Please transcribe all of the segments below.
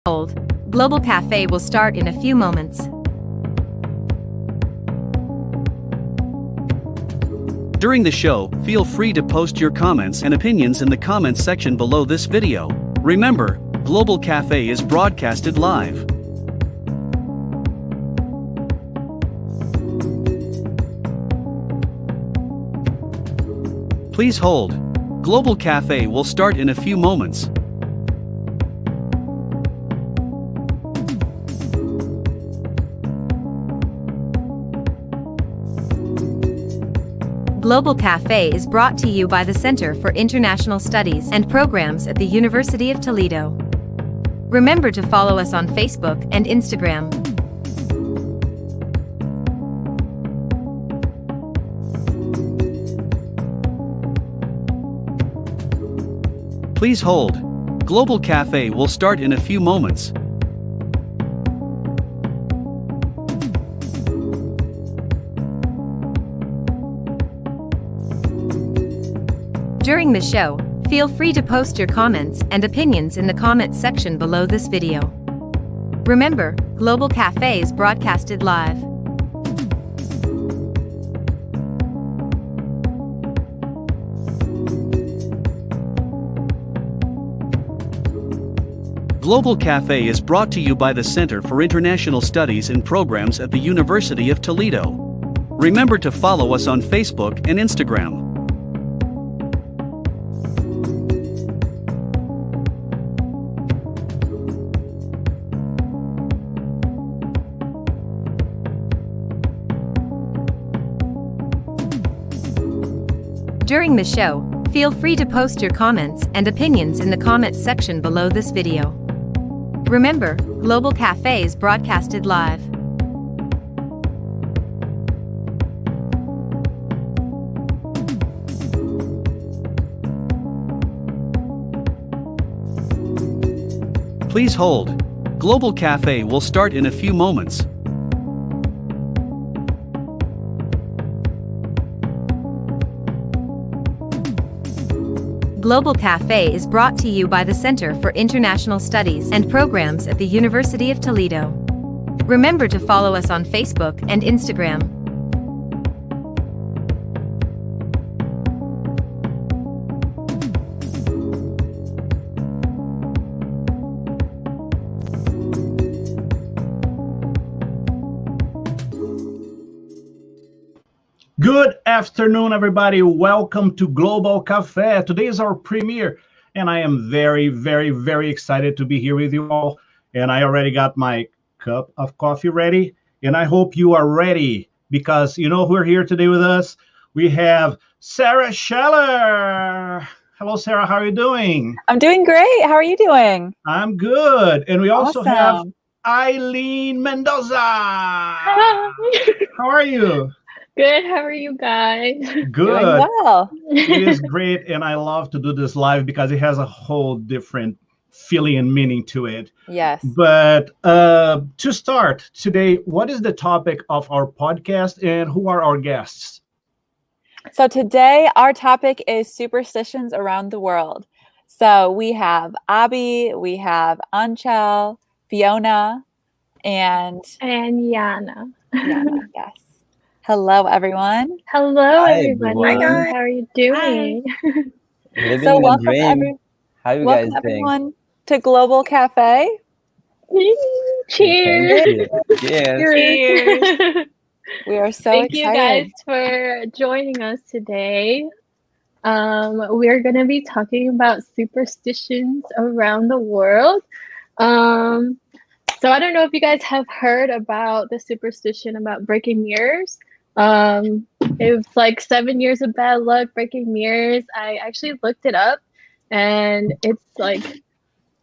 Hold. Global Cafe will start in a few moments. During the show, feel free to post your comments and opinions in the comments section below this video. Remember, Global Cafe is broadcasted live. Please hold. Global Cafe will start in a few moments. Global Cafe is brought to you by the Center for International Studies and Programs at the University of Toledo. Remember to follow us on Facebook and Instagram. Please hold. Global Cafe will start in a few moments. During the show, feel free to post your comments and opinions in the comments section below this video. Remember, Global Cafe is broadcasted live. Global Cafe is brought to you by the Center for International Studies and Programs at the University of Toledo. Remember to follow us on Facebook and Instagram. During the show, feel free to post your comments and opinions in the comments section below this video. Remember, Global Cafe is broadcasted live. Please hold. Global Cafe will start in a few moments. Global Cafe is brought to you by the Center for International Studies and Programs at the University of Toledo. Remember to follow us on Facebook and Instagram. Good afternoon, everybody. Welcome to Global Cafe. Today is our premiere, and I am very, very, very excited to be here with you all. And I already got my cup of coffee ready, and I hope you are ready because you know who are here today with us? We have Sarah Scheller. Hello, Sarah. How are you doing? I'm doing great. How are you doing? I'm good. And we also Awesome. have Eileen Mendoza. How are you? Good. How are you guys? Doing Good. well. It is great, and I love to do this live because it has a whole different feeling and meaning to it. Yes. But to start today, what is the topic of our podcast and who are our guests? So today our topic is superstitions around the world. So we have Abi, we have Anchal, Fiona, and Yana. Yana. Yes. Hello, everyone. Hello, Hi, everybody. everyone. How are you doing? Living So the welcome, dream. How you welcome guys doing? everyone to Global Cafe. Cheers. Thank you. Cheers. Cheers. We are so Thank you guys excited. for joining us today. We're going to be talking about superstitions around the world. So I don't know if you guys have heard about the superstition about breaking mirrors. It's like 7 years of bad luck breaking mirrors. I actually looked it up, and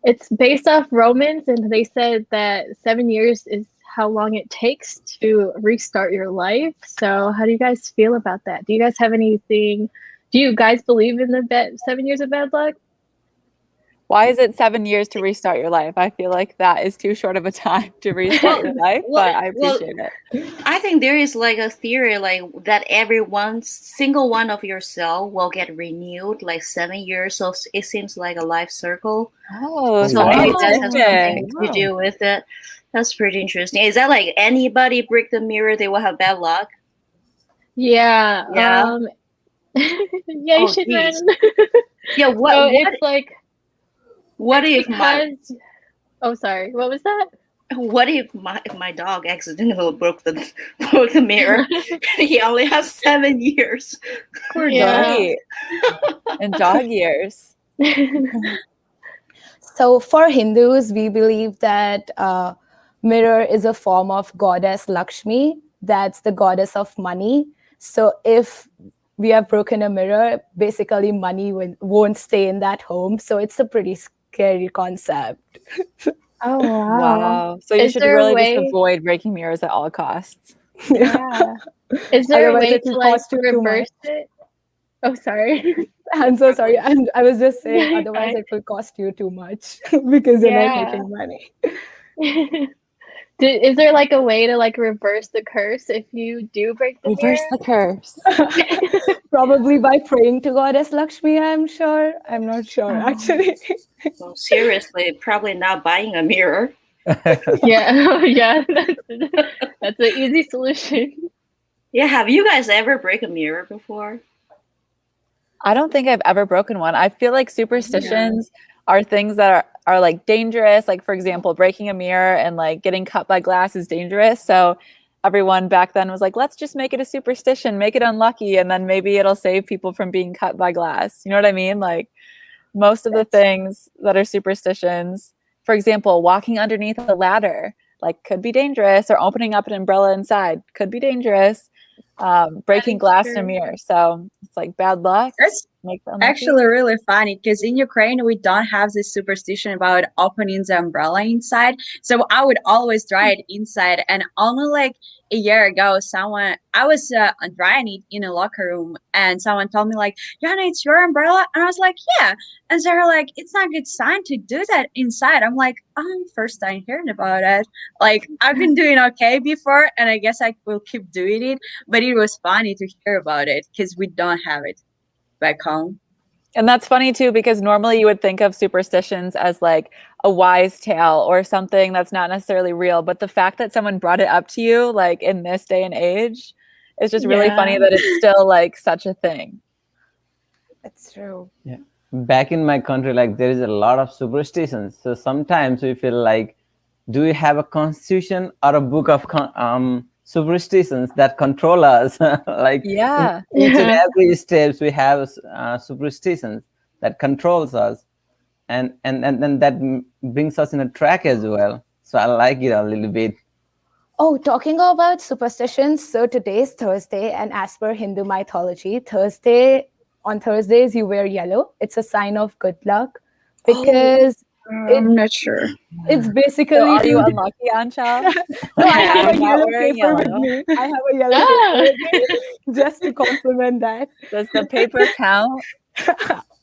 it's based off Romans, and they said that 7 years is how long it takes to restart your life. So how do you guys feel about that? Do you guys have anything? Do you guys believe in the 7 years of bad luck? Why is it 7 years to restart your life? I feel like that is too short of a time to restart your life, but I appreciate it. I think there is like a theory like that single one of your cell will get renewed like 7 years. So it seems like a life circle. Oh, So maybe that has interesting. something to do with it. That's pretty interesting. Is that like anybody break the mirror, they will have bad luck? Yeah. Yeah. Yeah, you should run. Yeah, So it's like, what if oh, sorry, what was that? What if my dog accidentally broke the mirror? He only has 7 years. Poor doggy. And dog years. So for Hindus, we believe that mirror is a form of goddess Lakshmi. That's the goddess of money. So if we have broken a mirror, basically money won't stay in that home. So it's a pretty scary concept. Oh, Wow. So you should really just avoid breaking mirrors at all costs. Yeah. Is there a way to like reverse it? Oh, sorry. I'm so sorry. I was just saying, otherwise it will cost you too much because you're not making money. Is there like a way to like reverse the curse if you do break the mirror? Reverse the curse. Probably by praying to Goddess Lakshmi, I'm sure. I'm not sure, actually. Well, seriously, probably not buying a mirror. Yeah, that's an easy solution. Yeah, have you guys ever break a mirror before? I don't think I've ever broken one. I feel like superstitions are things that are like dangerous. Like, for example, breaking a mirror and like getting cut by glass is dangerous. So everyone back then was like, let's just make it a superstition, make it unlucky, and then maybe it'll save people from being cut by glass. You know what I mean? Like most of the things that are superstitions, for example, walking underneath a ladder, like could be dangerous, or opening up an umbrella inside could be dangerous. Breaking glass in a mirror. So it's like bad luck. That's actually really funny because in Ukraine, we don't have this superstition about opening the umbrella inside. So I would always dry it inside. And only like a year ago, I was drying it in a locker room and someone told me like, Yana, it's your umbrella. And I was like, yeah. And so they're like, it's not a good sign to do that inside. I'm like, first time hearing about it. Like I've been doing okay before and I guess I will keep doing it. But it was funny to hear about it because we don't have it back home. And that's funny too, because normally you would think of superstitions as like a wise tale or something that's not necessarily real. But the fact that someone brought it up to you, like in this day and age, is just really funny that it's still like such a thing. That's true. Yeah. Back in my country, like there is a lot of superstitions. So sometimes we feel like, do we have a constitution or a book of superstitions that control us? Like in each and every steps we have superstitions that controls us, and that brings us in a track as well. So I like it a little bit. Oh, talking about superstitions, so today's Thursday, and as per Hindu mythology, on Thursdays you wear yellow. It's a sign of good luck because I'm not sure. It's basically. So are you unlucky, Anchal? No, I have a yellow paper with me. I have a yellow paper with me just to compliment that. Does the paper count?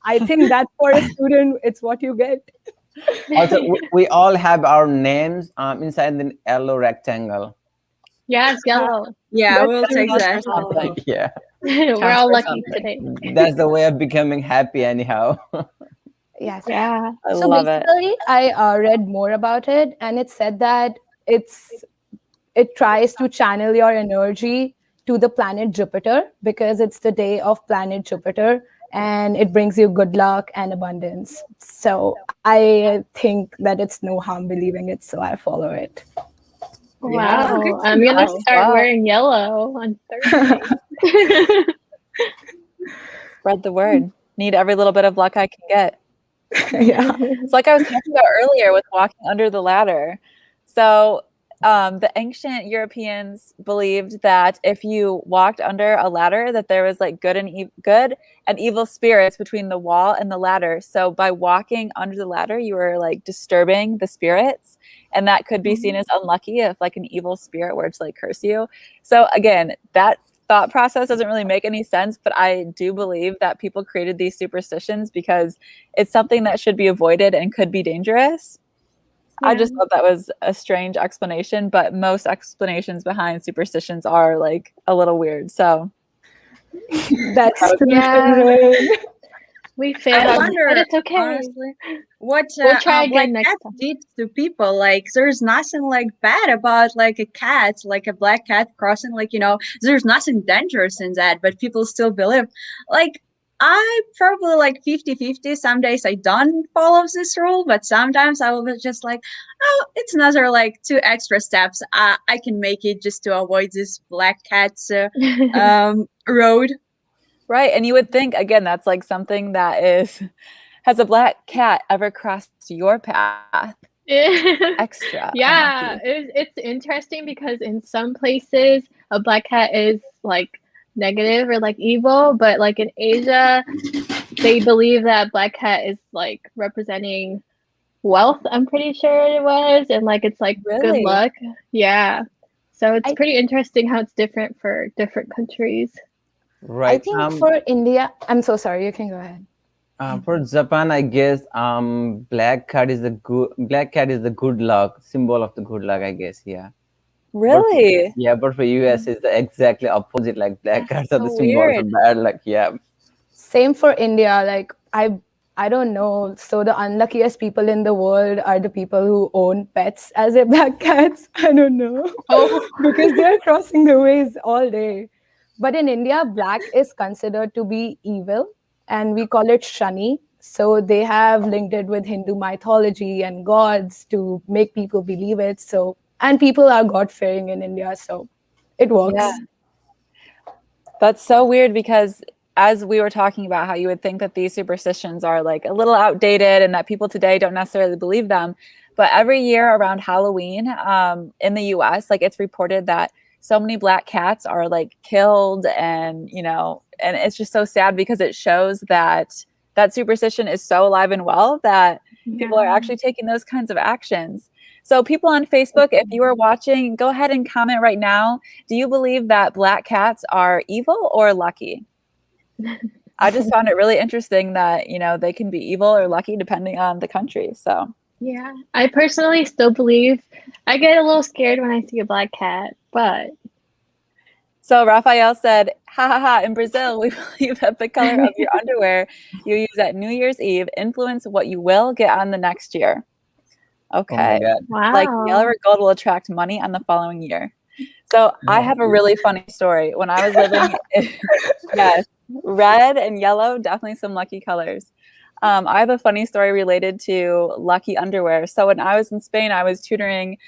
I think that for a student, it's what you get. Also, we all have our names inside the yellow rectangle. Yeah, it's yellow. Yeah, we'll take that. Yeah. We're all lucky today. That's the way of becoming happy anyhow. Yes. Yeah. I love it. I read more about it, and it said that it tries to channel your energy to the planet Jupiter because it's the day of planet Jupiter, and it brings you good luck and abundance. So I think that it's no harm believing it, so I follow it. Wow. I'm going to start wearing yellow on Thursday. Spread the word. Need every little bit of luck I can get. Yeah. It's like I was talking about earlier with walking under the ladder. So the ancient Europeans believed that if you walked under a ladder, that there was like good and evil spirits between the wall and the ladder. So by walking under the ladder, you were like disturbing the spirits, and that could be seen as unlucky if like an evil spirit were to like curse you. So again, that thought process doesn't really make any sense, but I do believe that people created these superstitions because it's something that should be avoided and could be dangerous. Yeah. I just thought that was a strange explanation, but most explanations behind superstitions are like a little weird. So That's true. Yeah. We I failed, wonder, but it's okay. honestly, what We'll try black again next cat time. did to people. Like, there's nothing like bad about like a cat, like a black cat crossing. Like, there's nothing dangerous in that, but people still believe. Like, I probably like 50-50. Some days I don't follow this rule, but sometimes I will be just like, oh, it's another like 2 extra steps. I can make it just to avoid this black cat's road. right. And you would think, again, that's like something that is, has a black cat ever crossed your path? Extra. Yeah, unlucky. it's interesting because in some places a black cat is like negative or like evil, but like in Asia, they believe that black cat is like representing wealth. I'm pretty sure it was, and like it's like good Really? luck. Yeah, so it's I- pretty interesting how it's different for different countries. Right. I think for India, I'm so sorry. You can go ahead. For Japan, I guess black cat is the good luck symbol of the good luck, I guess. Yeah. Really? But for US, it's the exactly opposite. Like black That's cats are the so symbol of weird. bad luck. Yeah. Same for India. Like I don't know. So the unluckiest people in the world are the people who own pets as their black cats. I don't know. Oh. Because they're crossing the ways all day. But in India, black is considered to be evil, and we call it Shani. So they have linked it with Hindu mythology and gods to make people believe it. So, and people are God-fearing in India, so it works. Yeah. That's so weird because as we were talking about how you would think that these superstitions are like a little outdated and that people today don't necessarily believe them. But every year around Halloween in the US, like it's reported that so many black cats are like killed, and and it's just so sad because it shows that that superstition is so alive and well that people are actually taking those kinds of actions. So people on Facebook, if you are watching, go ahead and comment right now. Do you believe that black cats are evil or lucky? I just found it really interesting that, they can be evil or lucky depending on the country. So Yeah, I personally still believe. I get a little scared when I see a black cat, but So Rafael said, ha ha ha, in Brazil, we believe that the color of your underwear you use at New Year's Eve influence what you will get on the next year. Okay. Oh my God. wow. Like yellow or gold will attract money on the following year. So I have a really funny story. When I was living yes, red and yellow, definitely some lucky colors. I have a funny story related to lucky underwear. So when I was in Spain, I was tutoring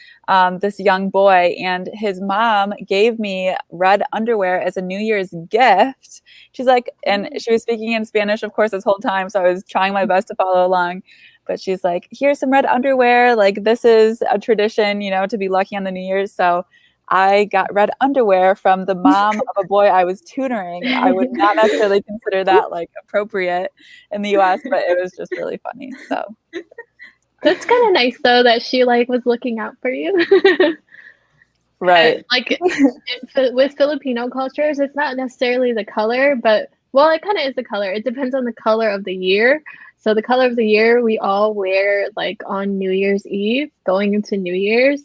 this young boy, and his mom gave me red underwear as a New Year's gift. She's like, and she was speaking in Spanish, of course, this whole time. So I was trying my best to follow along. But she's like, here's some red underwear. Like, this is a tradition, to be lucky on the New Year's. So I got red underwear from the mom of a boy I was tutoring. I would not necessarily consider that like appropriate in the US, but it was just really funny. So That's kind of nice though that she like was looking out for you. right. Like with Filipino cultures, it's not necessarily the color, but well, it kind of is the color. It depends on the color of the year. So the color of the year we all wear like on New Year's Eve, going into New Year's.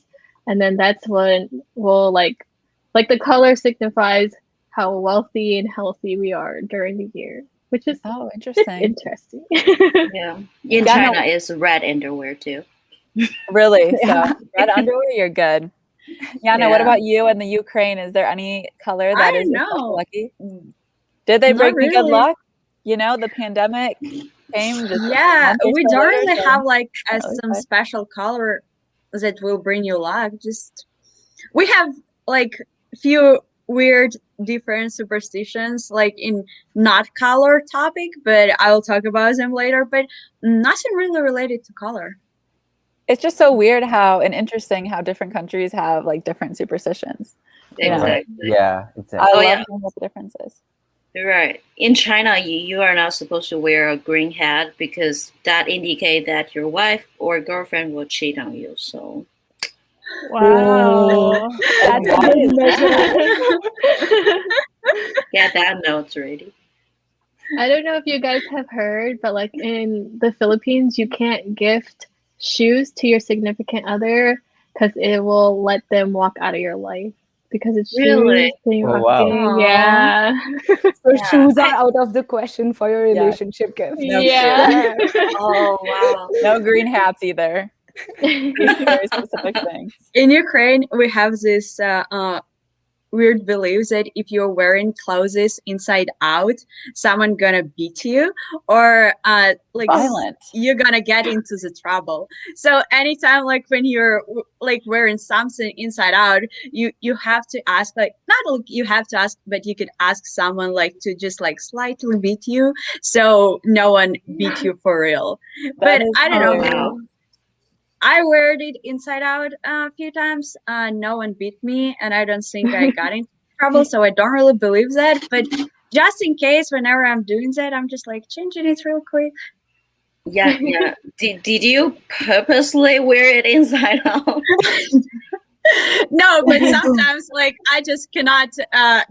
And then that's when we'll like the color signifies how wealthy and healthy we are during the year, which is interesting. interesting. Yeah. In China, it's red underwear too. Really? Yeah. So red underwear, you're good. Yana, what about you in the Ukraine? Is there any color that is know. lucky? Did they Not bring me good really. luck? The pandemic came. Yeah, we don't really so have like not really some fun. special color that will bring you luck. Just we have like few weird different superstitions like in not color topic, but I'll talk about them later, but nothing really related to color. It's just so weird and interesting how different countries have like different superstitions. Exactly. Yeah, I exactly. love yeah. knowing what the difference is. Right. In China, you are not supposed to wear a green hat because that indicates that your wife or girlfriend will cheat on you. So Wow. That's a good measure. Get that notes ready. I don't know if you guys have heard, but like in the Philippines, you can't gift shoes to your significant other because it will let them walk out of your life because it's Really? shoes and you're Oh, wow. walking. Aw. Yeah. So Yeah. shoes are out of the question for your Yeah. relationship gift. No Yeah. Oh wow. No green hats either. Very specific things. In Ukraine, we have this weird belief that if you're wearing clothes inside out, someone gonna beat you, or like Violent. you're gonna get into the trouble. So anytime, like when you're like wearing something inside out, you have to ask, like not like you have to ask, but you could ask someone like to just like slightly beat you, so no one beat you for real. That But is I don't know. hilarious. I wear it inside out a few times. No one beat me, and I don't think I got into trouble, so I don't really believe that. But just in case, whenever I'm doing that, I'm just like changing it real quick. Yeah, yeah. Did you purposely wear it inside out? No, but sometimes like I just cannot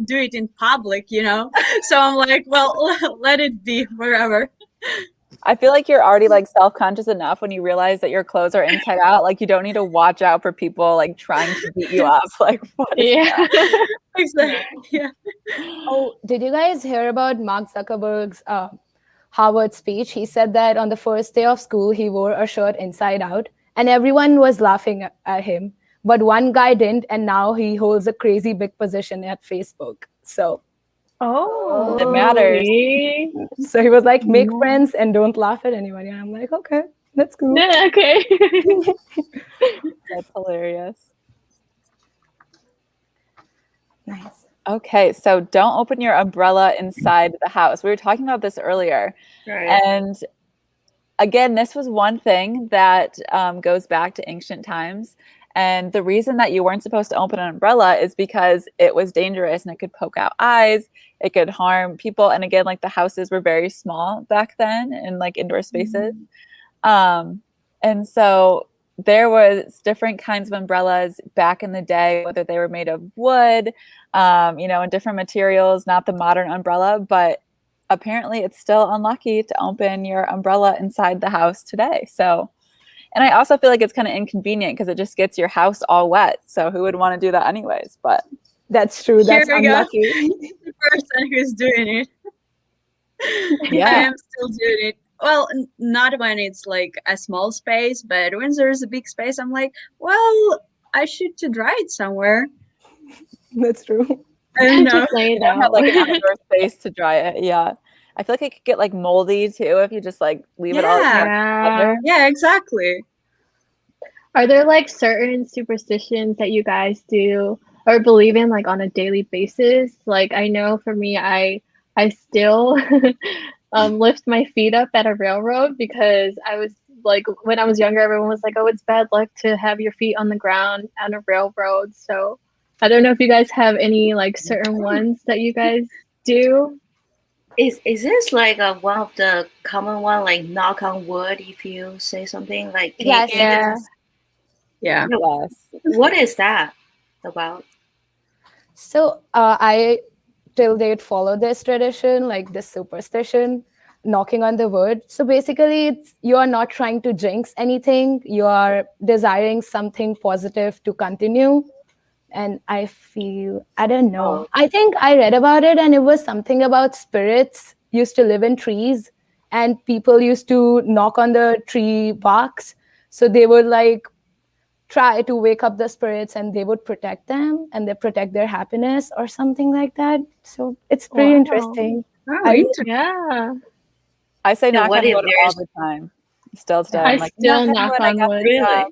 do it in public, you know. So I'm like, well, let it be wherever. I feel like you're already like self-conscious enough when you realize that your clothes are inside out. Like you don't need to watch out for people like trying to beat you up. Like what is Yeah. that? Exactly. Yeah. Oh, did you guys hear about Mark Zuckerberg's Harvard speech? He said that on the first day of school, he wore a shirt inside out, and everyone was laughing at him. But one guy didn't, and now he holds a crazy big position at Facebook. So Oh, It matters. see? he was like, make friends and don't laugh at anyone. And I'm like, okay, that's cool. Yeah, okay. That's hilarious. Nice. Okay, so don't open your umbrella inside the house. We were talking about this earlier. Right. And again, this was one thing that goes back to ancient times. And the reason that you weren't supposed to open an umbrella is because it was dangerous and it could poke out eyes, it could harm people. And again, like the houses were very small back then in like indoor spaces. And so there was different kinds of umbrellas back in the day, whether they were made of wood, and different materials, not the modern umbrella, but apparently it's still unlucky to open your umbrella inside the house today. So, and I also feel like it's kind of inconvenient because it just gets your house all wet. So who would want to do that anyways? But that's true. That's Here we go. unlucky. The person who's doing it. Yeah. I am still doing it. Well, not when it's like a small space, but when there's a big space, I'm like, well, I should to dry it somewhere. That's true. I don't know. Just lay it don't have out. like an outdoor space to dry it. Yeah. I feel like it could get like moldy too if you just like leave it all Yeah. together. Yeah, exactly. Are there like certain superstitions that you guys do or believe in like on a daily basis? Like I know for me, I still lift my feet up at a railroad because I was like when I was younger, everyone was like, "Oh, it's bad luck to have your feet on the ground on a railroad." So I don't know if you guys have any like certain ones that you guys do. Is this like one of the common one, like knock on wood if you say something like Yes. Yeah. Yeah. Yes. What is that about? So I till date follow this tradition, like this superstition, knocking on the wood. So basically, you are not trying to jinx anything. You are desiring something positive to continue. And I feel, I don't know. Oh. I think I read about it and it was something about spirits used to live in trees and people used to knock on the tree barks. So they would like try to wake up the spirits and they would protect them and they protect their happiness or something like that. So it's pretty Wow. interesting. Oh, I- interesting. Yeah. I say So knock what on if wood all there's- the time. Still today. I I'm like, still knock I on got wood. this Really? job.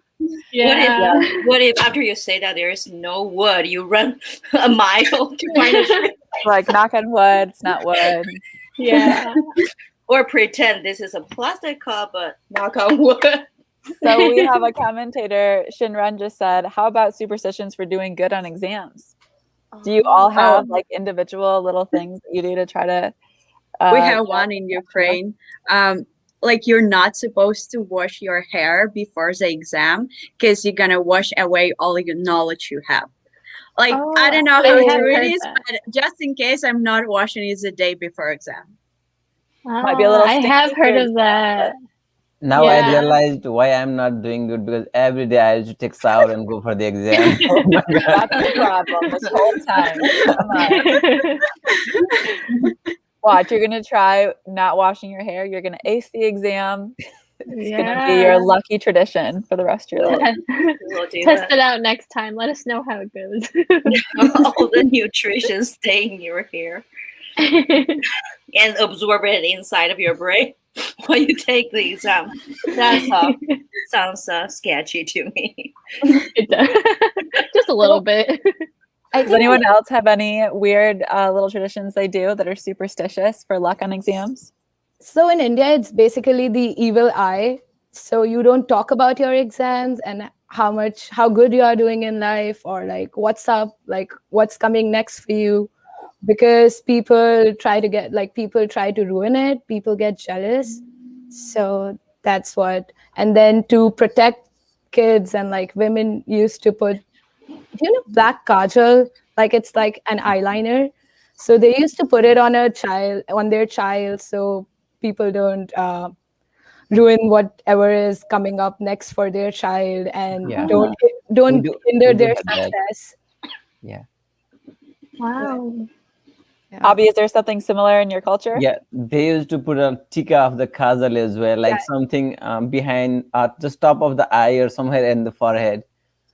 Yeah. What if after you say that there is no wood, you run a mile to find a tree? Like knock on wood, it's not wood. Yeah. Or pretend this is a plastic cup, but knock on wood. So we have a commentator, Shinran just said, how about superstitions for doing good on exams? Do you all have like individual little things that you do to try to We have one in Ukraine. Like you're not supposed to wash your hair before the exam because you're gonna wash away all your knowledge you have. Like, Oh, I don't know I how have true it heard is, that. but just in case, I'm not washing it the day before exam. Might be a little I have sticky heard for of that. Now I Yeah. realized why I'm not doing good, because every day I used to take shower and go for the exam. Oh my God. That's the problem this whole time. Come on. Watch, you're gonna try not washing your hair. You're gonna ace the exam. It's gonna be your Yeah. lucky tradition for the rest of your life. We'll do Test that. it out next time. Let us know how it goes. All the nutrition stay in your hair and absorb it inside of your brain while you take the exam. That sounds sketchy to me. It does. Just a little bit. Does anyone else have any weird little traditions they do that are superstitious for luck on exams? So in India, it's basically the evil eye. So you don't talk about your exams and how good you are doing in life, or like what's up, like what's coming next for you, because people try to ruin it. People get jealous. So that's what. And then to protect kids and like women used to put, black kajal, like it's like an eyeliner. So they used to put it on their child, so people don't ruin whatever is coming up next for their child, and Yeah. don't We hinder do their have that. success. Yeah. Wow. Yeah. Abby, is there something similar in your culture? Yeah, they used to put a tikka of the kajal as well, like Yeah. something behind just top of the eye or somewhere in the forehead.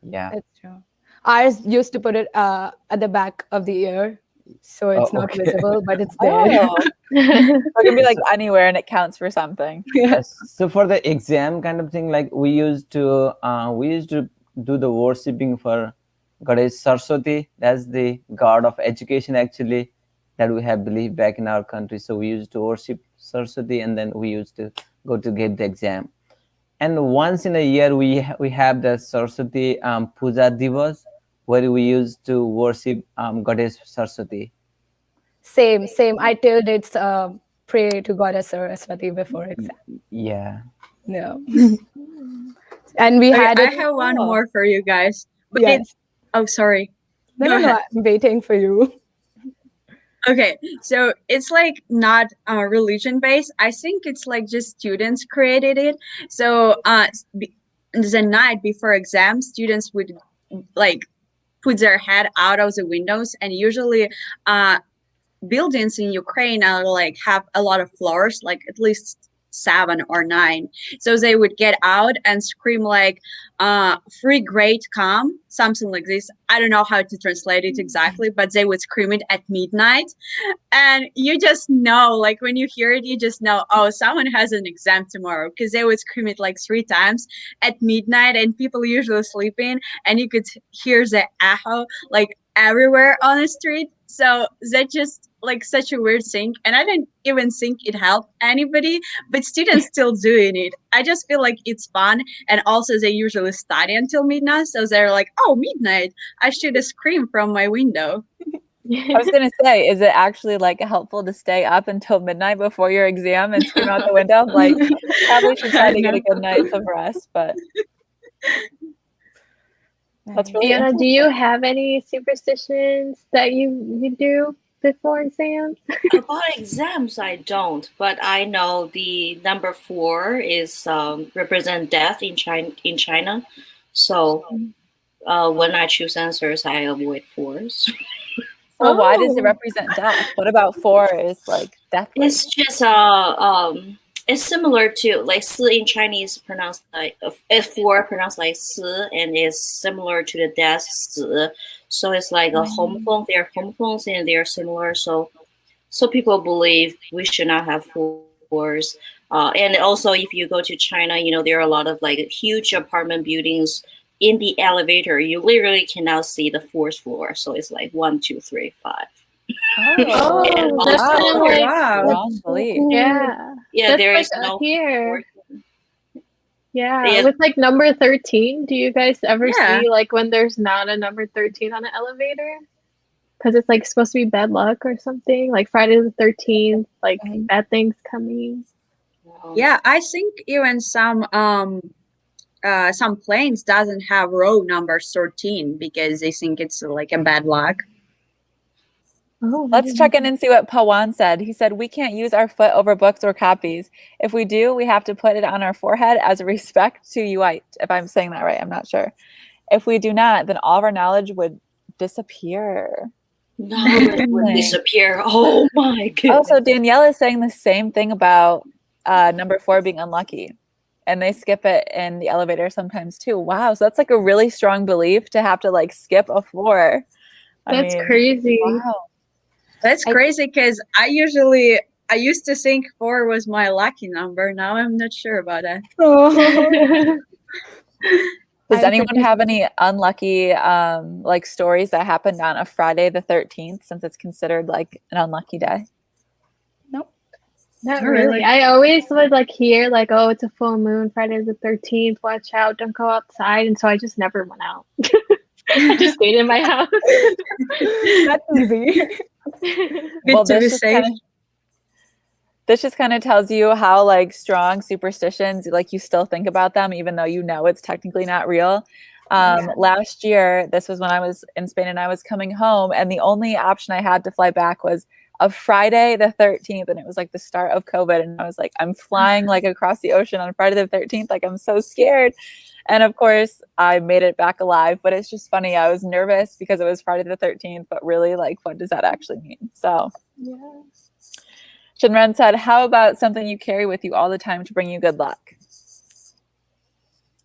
Yeah. That's true. Ours used to put it at the back of the ear, so it's not okay. visible, but it's there. Oh. It can be like anywhere and it counts for something. Yes. So for the exam kind of thing, like we used to do the worshipping for Goddess Saraswati. That's the god of education, actually, that we have believed back in our country. So we used to worship Saraswati, and then we used to go to get the exam. And once in a year, we have the Saraswati Puja Divas, where we used to worship Goddess Saraswati. Same. I told it's pray to Goddess Saraswati before exam. Yeah. No. And we Okay, had I it. have one more for you guys. But Yes. it's sorry. No, Go no, ahead. I'm waiting for you. Okay, so it's like not religion based. I think it's like just students created it. So the night before exam, students would like put their head out of the windows, and usually buildings in Ukraine are like have a lot of floors, like at least 7 or 9. So they would get out and scream like free great come, something like this. I don't know how to translate it exactly, but they would scream it at midnight. And you just know, like when you hear it, you just know, oh, someone has an exam tomorrow, because they would scream it like 3 times at midnight, and people usually sleeping, and you could hear the echo like everywhere on the street. So that just like such a weird thing, and I didn't even think it helped anybody, but students still doing it. I just feel like it's fun, and also they usually study until midnight, so they're like, oh, midnight, I should scream from my window. I was gonna say, is it actually like helpful to stay up until midnight before your exam and scream out the window? Like, probably should try to get a good night's of rest, but that's really Fiona, do interesting. you have any superstitions that you do before exams? About exams, I don't, but I know the number 4 is represent death in China. So when I choose answers, I avoid 4s. So why does it represent death? What about 4 is like death? It's just it's similar to like si in Chinese pronounced like 4 pronounced like si, and is similar to the death si. So it's like a home phone. They're home phones and they're similar. So people believe we should not have 4s. And also, if you go to China, there are a lot of like huge apartment buildings. In the elevator, you literally cannot see the 4th floor. So it's like 1, 2, 3, 5. Oh, And that's also, kind of like Wrong belief. yeah. yeah, That's there like is no here. 4th. Yeah, Yeah. with like number 13, do you guys ever Yeah. see like when there's not a number 13 on an elevator? Because it's like supposed to be bad luck or something, like Friday the 13th, like bad things coming. Yeah, I think even some some planes doesn't have row number 13 because they think it's like a bad luck. Oh, Let's check in and see what Pawan said. He said, we can't use our foot over books or copies. If we do, we have to put it on our forehead as a respect to Yuite. If I'm saying that right, I'm not sure. If we do not, then all of our knowledge would disappear. Knowledge would disappear. Oh my goodness. Oh, so Danielle is saying the same thing about number 4 being unlucky. And they skip it in the elevator sometimes too. Wow. So that's like a really strong belief to have to like skip a 4. That's crazy. Wow. That's crazy because I used to think 4 was my lucky number. Now I'm not sure about that. Does anyone have any unlucky like stories that happened on a Friday the 13th, since it's considered like an unlucky day? Nope. Not really. I always would like hear like, oh, it's a full moon, Friday the 13th, watch out, don't go outside. And so I just never went out. I just stayed in my house. That's easy. Good to be safe. This just kind of tells you how like strong superstitions, like you still think about them, even though you know it's technically not real. Last year, this was when I was in Spain and I was coming home, and the only option I had to fly back was a Friday the 13th, and it was like the start of COVID, and I was like, I'm flying like across the ocean on Friday the 13th, like I'm so scared. And of course, I made it back alive, but it's just funny. I was nervous because it was Friday the 13th, but really, like, what does that actually mean? So, yeah. Shinran said, how about something you carry with you all the time to bring you good luck?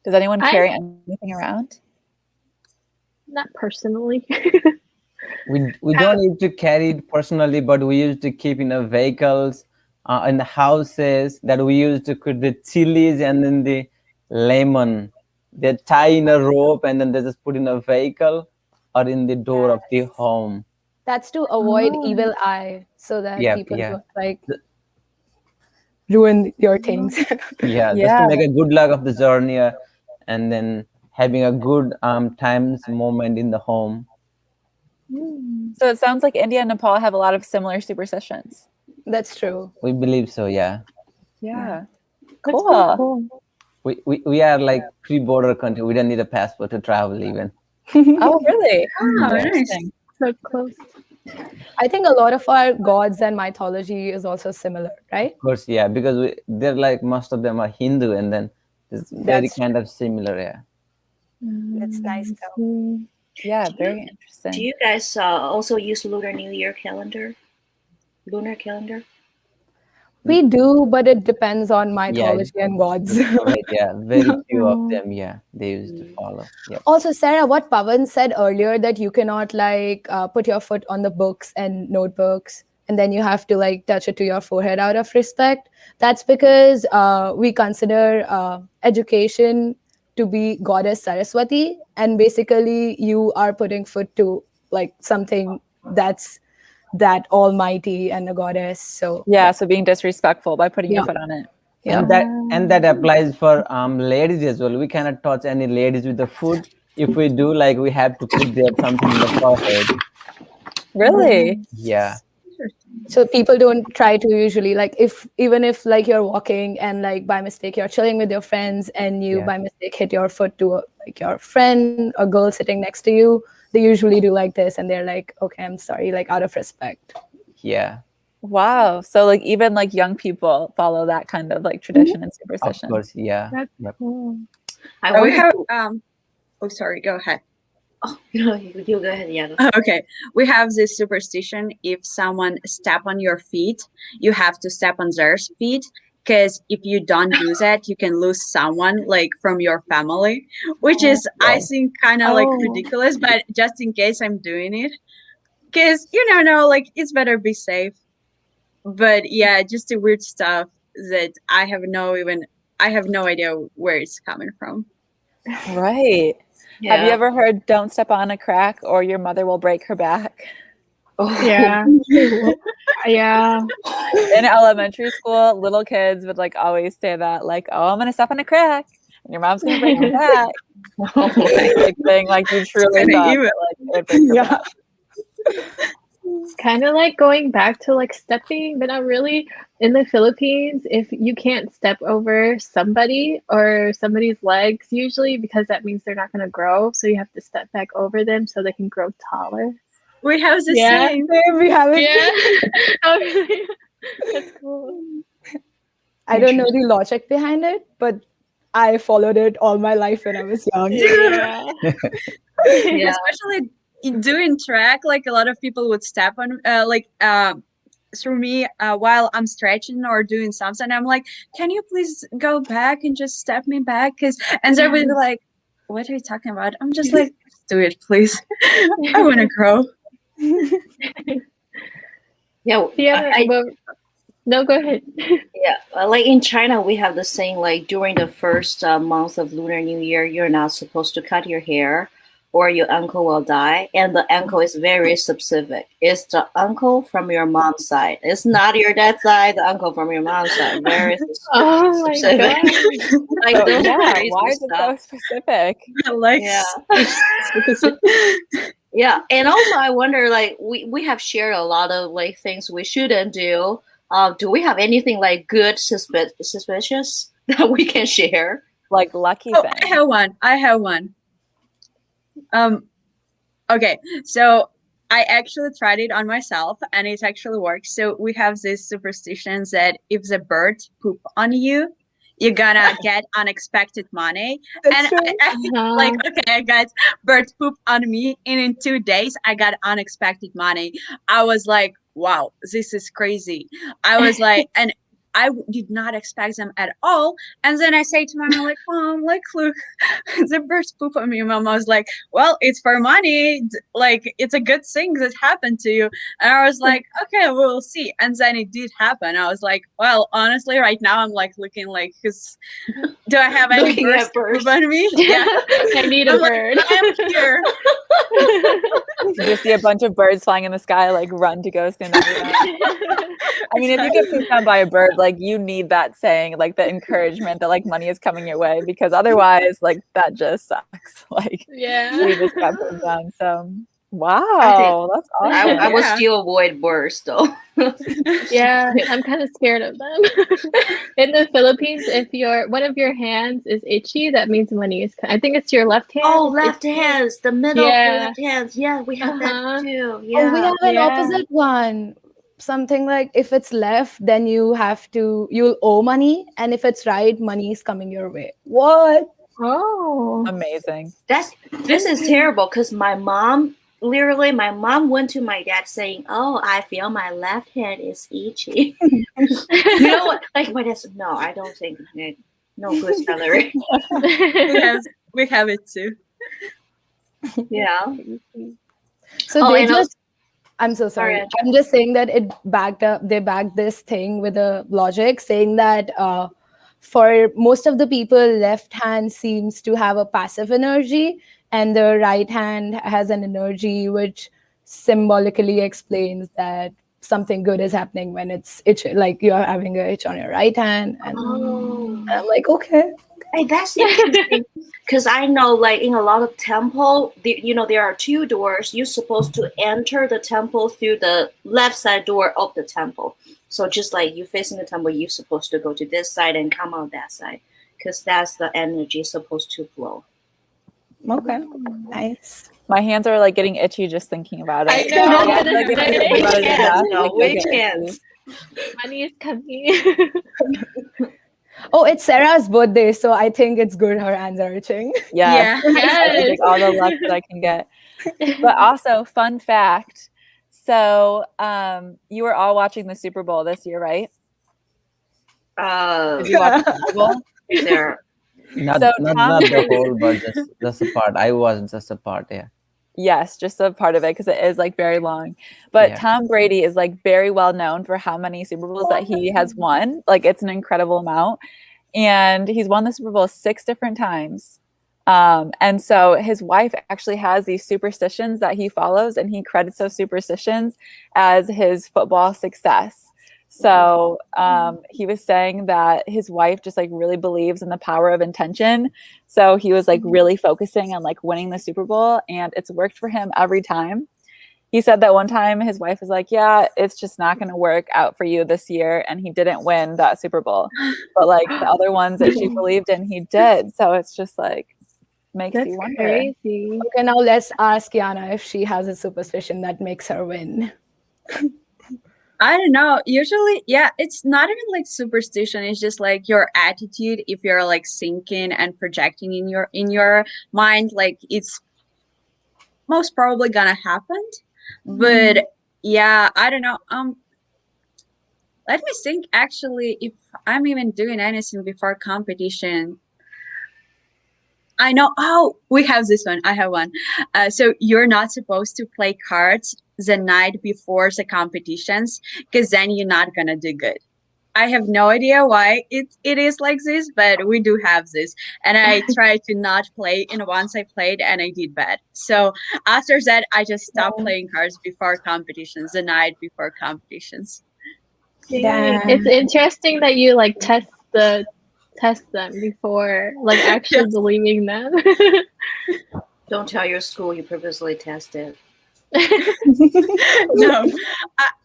Does anyone carry anything around? Not personally. We don't need to carry it personally, but we used to keep in the vehicles, in the houses, that we used to put the chilies and then the lemon. They tie in a rope and then they just put in a vehicle or in the door of the home. That's to avoid evil eye, so that people don't like ruin your things. Just to make a good luck of the journey, and then having a good times moment in the home. So it sounds like India and Nepal have a lot of similar superstitions. That's true. We believe so, yeah. Yeah. Cool. So cool. We are like pre-border country. We don't need a passport to travel even. Oh, really? Oh, nice. So close. I think a lot of our gods and mythology is also similar, right? Of course, yeah, because they're like, most of them are Hindu, and then it's very kind of similar, yeah. That's nice though. Yeah, very interesting. Do you guys also use Lunar New Year calendar? Lunar calendar? We do, but it depends on mythology and gods. Right, yeah, very few of them, they used to follow. Yeah. Also, Sarah, what Pawan said earlier, that you cannot like put your foot on the books and notebooks, and then you have to like touch it to your forehead out of respect. That's because we consider education to be goddess Saraswati, and basically you are putting foot to like something that's that almighty and a goddess. So so being disrespectful by putting your foot on it. And that applies for ladies as well. We cannot touch any ladies with the foot. If we do, like, we have to put there something in the forehead. Really? Yeah. So people don't try to usually, like, even if like you're walking and like by mistake you're chilling with your friends and you by mistake hit your foot to like your friend or girl sitting next to you, they usually do like this, and they're like, okay, I'm sorry, like out of respect. Yeah. Wow. So like even like young people follow that kind of like tradition and superstition. Of course, yeah. That's cool. We have sorry, go ahead. Oh, no, you go ahead, Yana. Okay. We have this superstition. If someone step on your feet, you have to step on their feet. Because if you don't do that, you can lose someone like from your family, which is, I think, kind of like ridiculous. But just in case, I'm doing it. Because you don't know, like, it's better be safe. But yeah, just the weird stuff that I have no idea where it's coming from. Right. Yeah. Have you ever heard "Don't step on a crack or your mother will break her back"? Oh. Yeah. Yeah. In elementary school, little kids would like always say that, like, "Oh, I'm gonna step on a crack, and your mom's gonna break her back." Like thing, like you truly thought that, like, it would break her back. kind of like going back to like stepping, but not really. In the Philippines, if you can't step over somebody or somebody's legs, usually because that means they're not going to grow, so you have to step back over them so they can grow taller. We have the Yeah. same. We have it. Yeah. Oh, really? That's cool. I don't know the logic behind it, but I followed it all my life when I was young. Yeah. Yeah. Especially in doing track, like a lot of people would step on through me while I'm stretching or doing something. I'm like, can you please go back and just step me back? And they'll be like, what are you talking about? I'm just like, do it, please. I want to grow. Yeah. No, go ahead. Yeah, like in China, we have the saying like during the first month of Lunar New Year, you're not supposed to cut your hair, or your uncle will die. And the uncle is very specific. It's the uncle from your mom's side. It's not your dad's side. The uncle from your mom's side. Very Oh my specific. God. Like So, those yeah, crazy why is it so stuff. specific? Like, Yeah, and also I wonder, like we have shared a lot of like things we shouldn't do. Do we have anything like good suspicious that we can share? Like lucky oh, thing. I have one. Okay, so I actually tried it on myself and it actually works. So we have these superstitions that if the bird poop on you, you're gonna get unexpected money. That's And true. like, okay, I got bird poop on me, and in 2 days I got unexpected money. I was like, wow, this is crazy. I was like, and I did not expect them at all. And then I say to Mom, like, Mom, like, look, the birds poop on me. Mom was like, well, it's for money. Like, it's a good thing that happened to you. And I was like, okay, we'll see. And then it did happen. I was like, well, honestly, right now I'm like looking like, do I have any Looking birds at birds. poop on me? Yeah. I need a I'm like, bird. I'm here. You just see a bunch of birds flying in the sky, like run to go stand over them. I mean, if you get pooped on by a bird, like you need that saying, like the encouragement that like money is coming your way, because otherwise, like that just sucks. Like Yeah. we just got pooped on. So wow, that's awesome. I would Yeah. still avoid birds though. Yeah, I'm kind of scared of them. In the Philippines, if one of your hands is itchy, that means money is. I think it's your left hand. Oh, It's left itchy. hands, the middle of the Yeah. left hands. Yeah, we have Uh-huh. that too. Oh, we Yeah. have an Yeah. opposite one. Something like if it's left, then you'll owe money. And if it's right, money is coming your way. What? Oh. Amazing. This is terrible because my mom went to my dad saying, "Oh, I feel my left hand is itchy." You know what? Like my dad said, "No, I don't think no good salary." We have it too. Yeah. So Oh, they and just. I'm so sorry. Sorry, I'm just saying that they backed this thing with a logic saying that for most of the people, left hand seems to have a passive energy and the right hand has an energy which symbolically explains that something good is happening when it's itch, like you're having an itch on your right hand. And I'm like, okay. Hey, that's interesting because I know, like in a lot of temple, there are 2 doors. You're supposed to enter the temple through the left side door of the temple. So just like you facing the temple, you're supposed to go to this side and come out that side because that's the energy supposed to flow. Okay. Nice. My hands are like getting itchy just thinking about it. I know. Like, I feel like if I think about it enough, like, Which they'll get hands? Money is coming. Oh, it's Sarah's birthday, so I think it's good her hands are itching. Yeah. Yes. I take all the luck that I can get. But also, fun fact. So, you were all watching the Super Bowl this year, right? Did you watch the Super Bowl? There. Not So not, Tom not the Brady- whole, but just a part. I was just a part. Yeah. Yes, just a part of it because it is like very long. But Yeah. Tom Brady is like very well known for how many Super Bowls that he has won. Like it's an incredible amount. And he's won the Super Bowl 6 different times. And so his wife actually has these superstitions that he follows, and he credits those superstitions as his football success. So he was saying that his wife just like really believes in the power of intention. So he was like really focusing on like winning the Super Bowl, and it's worked for him every time. he said that one time his wife was like, yeah, it's just not going to work out for you this year. And he didn't win that Super Bowl. But like the other ones that she believed in, he did. So it's just like, makes That's you wonder. crazy. Okay, now let's ask Yana if she has a superstition that makes her win. I don't know. Usually, yeah, it's not even like superstition. It's just like your attitude. If you're like thinking and projecting in your mind, like it's most probably gonna happen. But yeah, I don't know. Let me think. Actually, if I'm even doing anything before competition, I know. Oh, we have this one. I have one. So you're not supposed to play cards the night before the competitions, because then you're not gonna do good. I have no idea why it is like this, but we do have this. And I tried to not play, and once I played and I did bad. So after that, I just stopped playing cards before competitions, the night before competitions. Damn. It's interesting that you like test them before like actually Yes. believing them. Don't tell your school you purposely tested. No,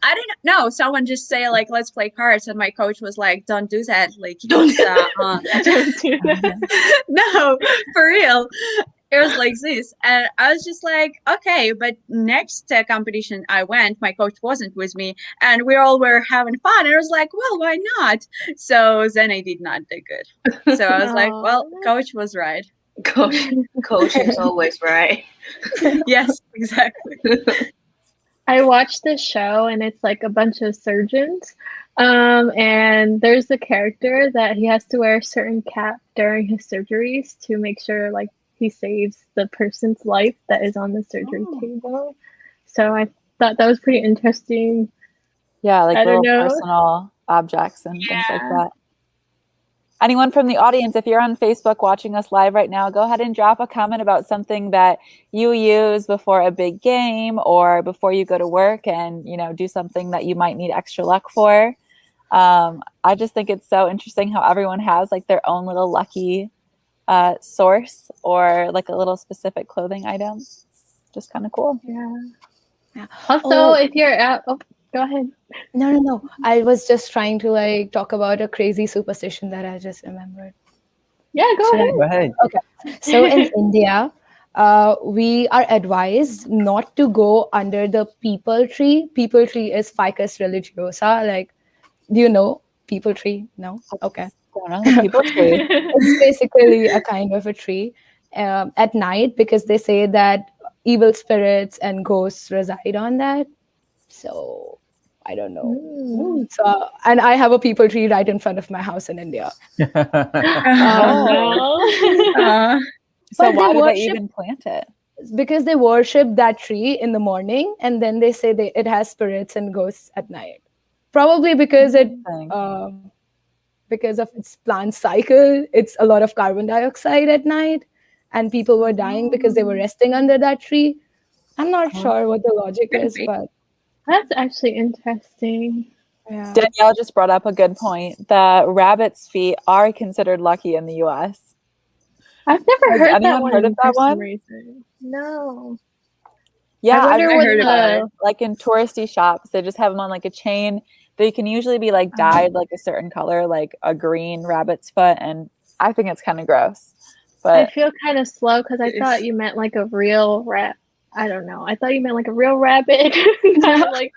I didn't know. Someone just say like, let's play cards, and my coach was like, don't do that. Like, Don't it's, Don't do that. no, for real. It was like this, and I was just like, okay. But next competition I went, my coach wasn't with me, and we all were having fun. And I was like, well, why not? So then I did not do good. So I was like, well, coach was right. Coach is always right. Yes, exactly. I watched this show and it's like a bunch of surgeons. And there's a character that he has to wear a certain cap during his surgeries to make sure like he saves the person's life that is on the surgery table. So I thought that was pretty interesting. Yeah, like I don't little know. personal objects and things like that. Anyone from the audience, if you're on Facebook watching us live right now, go ahead and drop a comment about something that you use before a big game or before you go to work and, you know, do something that you might need extra luck for. I just think it's so interesting how everyone has like their own little lucky source or like a little specific clothing item. Just kind of cool. Yeah. Also, if you're out, go ahead. No. I was just trying to like talk about a crazy superstition that I just remembered. Yeah, go ahead. Go ahead. Okay. So in India, we are advised not to go under the peepal tree. Peepal tree is Ficus religiosa. Like, do you know peepal tree? No? Okay. Don't know the people tree. It's basically a kind of a tree at night because they say that evil spirits and ghosts reside on that. So I don't know. So, and I have a peepal tree right in front of my house in India. No. So But why do they worship- even plant it? Because they worship that tree in the morning, and then they say it has spirits and ghosts at night. Probably because because of its plant cycle, it's a lot of carbon dioxide at night, and people were dying because they were resting under that tree. I'm not sure what the logic is, but That's actually interesting. yeah. Danielle just brought up a good point that rabbits' feet are considered lucky in the US. I've never Has heard that anyone one heard of for that some one? reason. No. Yeah, I wonder I've what heard about it. the Like in touristy shops, they just have them on like a chain. They can usually be like dyed like a certain color, like a green rabbit's foot, and I think it's kind of gross. I But feel kind of slow because I thought you meant like a real rat. I don't know. I thought you meant like a real rabbit. Not like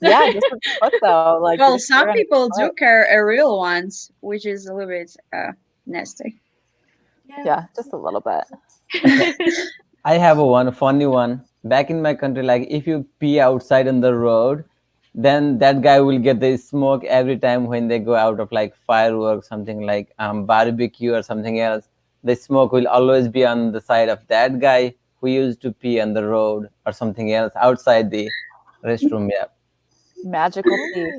yeah, just a foot though. Like Well, just some around people the do foot. carry a real ones, which is a little bit nasty. Yeah, just a little bit. I have one funny one. Back in my country, like if you pee outside on the road, then that guy will get the smoke every time when they go out of like fireworks, something like barbecue or something else. The smoke will always be on the side of that guy who used to pee on the road or something else outside the restroom. Yeah. Magical pee.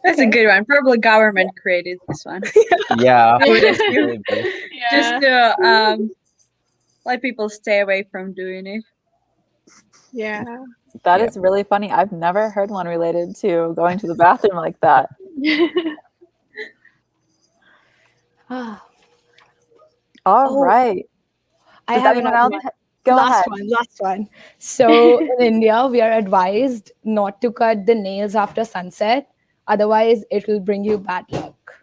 That's a good one. Probably government created this one. Yeah. Maybe. Yeah. Just to let people stay away from doing it. Yeah. That is really funny. I've never heard one related to going to the bathroom like that. All right. I Does have anyone another else one. Last one. So in India, we are advised not to cut the nails after sunset. Otherwise, it will bring you bad luck.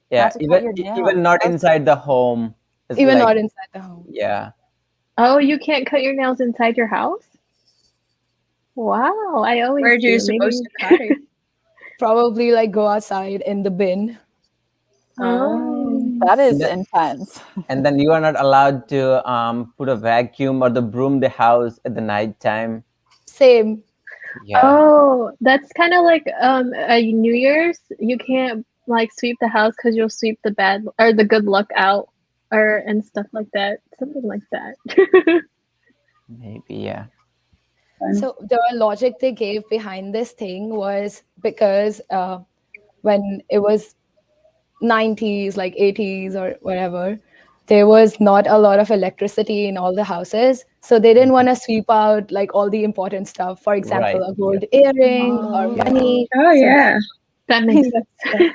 Yeah, Not to cut your even nails. not inside the home. It's Even like, not inside the home. yeah. Oh, you can't cut your nails inside your house? Wow, I always Where do you do. supposed Maybe- to cut it? Probably like go outside in the bin. Oh. That is And intense. And then you are not allowed to put a vacuum or the broom the house at the night time. Same. Yeah. Oh, that's kind of like a New Year's. You can't like sweep the house because you'll sweep the bad or the good luck out, or and stuff like that. Something like that. Maybe, yeah. So the logic they gave behind this thing was because when it was 90s, like 80s or whatever, there was not a lot of electricity in all the houses. So they didn't want to sweep out like all the important stuff. For example, Right. a gold earring or money. Oh, yeah. That makes sense.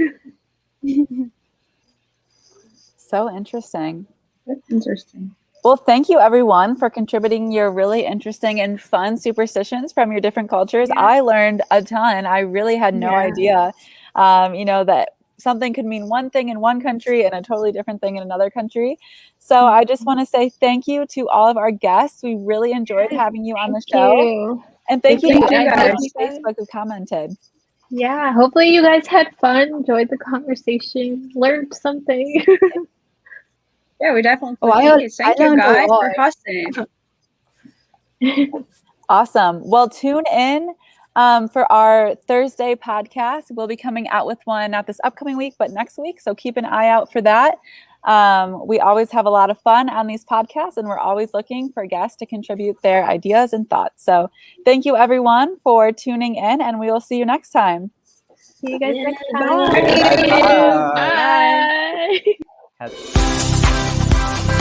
So interesting. That's interesting. Well, thank you everyone for contributing your really interesting and fun superstitions from your different cultures. Yeah. I learned a ton. I really had no Yeah. idea, that something could mean one thing in one country and a totally different thing in another country. So I just want to say thank you to all of our guests. We really enjoyed having you on the Thank show. you. And thank you Thank to you, everybody on guys. Facebook who commented. Yeah, hopefully you guys had fun, enjoyed the conversation, learned something. Yeah, we definitely Oh, I did. Thank you learned a guys for lot. hosting it. Awesome. Well, tune in for our Thursday podcast. We'll be coming out with one not this upcoming week, but next week. So keep an eye out for that. We always have a lot of fun on these podcasts, and we're always looking for guests to contribute their ideas and thoughts. So thank you, everyone, for tuning in, and we will see you next time. See you guys Yeah, next bye. time. Bye. Bye. Has-